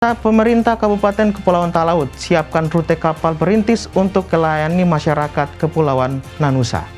Pemerintah Kabupaten Kepulauan Talaut siapkan rute kapal perintis untuk melayani masyarakat Kepulauan Nanusa.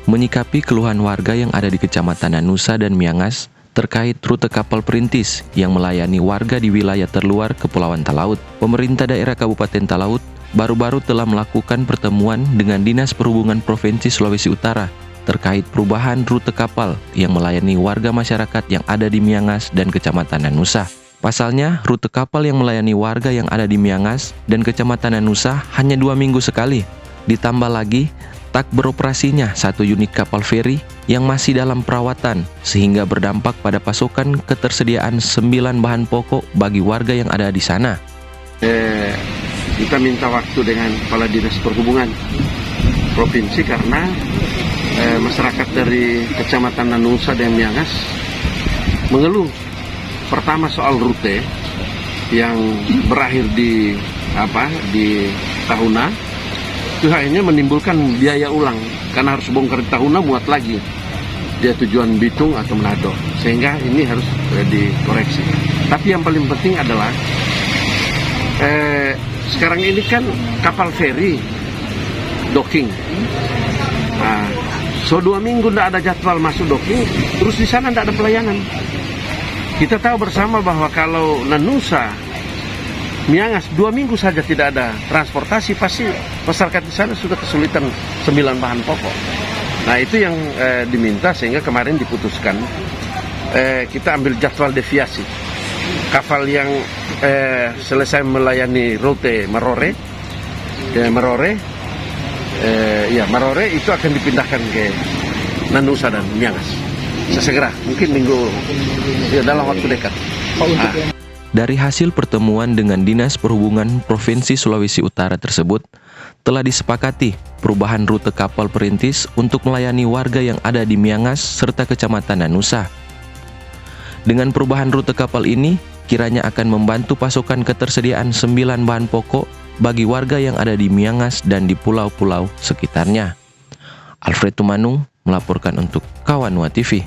Menyikapi keluhan warga yang ada di Kecamatan Nanusa dan Miangas terkait rute kapal perintis yang melayani warga di wilayah terluar Kepulauan Talaut, pemerintah daerah Kabupaten Talaut baru-baru telah melakukan pertemuan dengan Dinas Perhubungan Provinsi Sulawesi Utara terkait perubahan rute kapal yang melayani warga masyarakat yang ada di Miangas dan Kecamatan Nanusa. Pasalnya, rute kapal yang melayani warga yang ada di Miangas dan Kecamatan Nanusa hanya 2 minggu sekali. Ditambah lagi, tak beroperasinya 1 unit kapal feri yang masih dalam perawatan, sehingga berdampak pada pasokan ketersediaan 9 bahan pokok bagi warga yang ada di sana. Kita minta waktu dengan Kepala Dinas Perhubungan Provinsi karena masyarakat dari Kecamatan Nanusa dan Miangas mengeluh. Pertama soal rute yang berakhir di Tahuna, itu akhirnya menimbulkan biaya ulang karena harus bongkar di Tahuna muat lagi dia tujuan Bitung atau Manado, sehingga ini harus dikoreksi. Tapi yang paling penting adalah sekarang ini kan kapal feri docking. So 2 minggu tidak ada jadwal masuk docking, terus di sana tidak ada pelayanan. Kita tahu bersama bahwa kalau Nanusa, Miangas 2 minggu saja tidak ada transportasi, pasti masyarakat di sana sudah kesulitan 9 bahan pokok. Nah itu yang diminta, sehingga kemarin diputuskan kita ambil jadwal deviasi. Kapal yang selesai melayani rute Marore itu akan dipindahkan ke Nanusa dan Miangas sesegera mungkin dalam waktu dekat. Dari hasil pertemuan dengan Dinas Perhubungan Provinsi Sulawesi Utara tersebut, telah disepakati perubahan rute kapal perintis untuk melayani warga yang ada di Miangas serta Kecamatan Nanusa. Dengan perubahan rute kapal ini, kiranya akan membantu pasokan ketersediaan 9 bahan pokok bagi warga yang ada di Miangas dan di pulau-pulau sekitarnya. Alfred Tumanung melaporkan untuk Kawanua TV.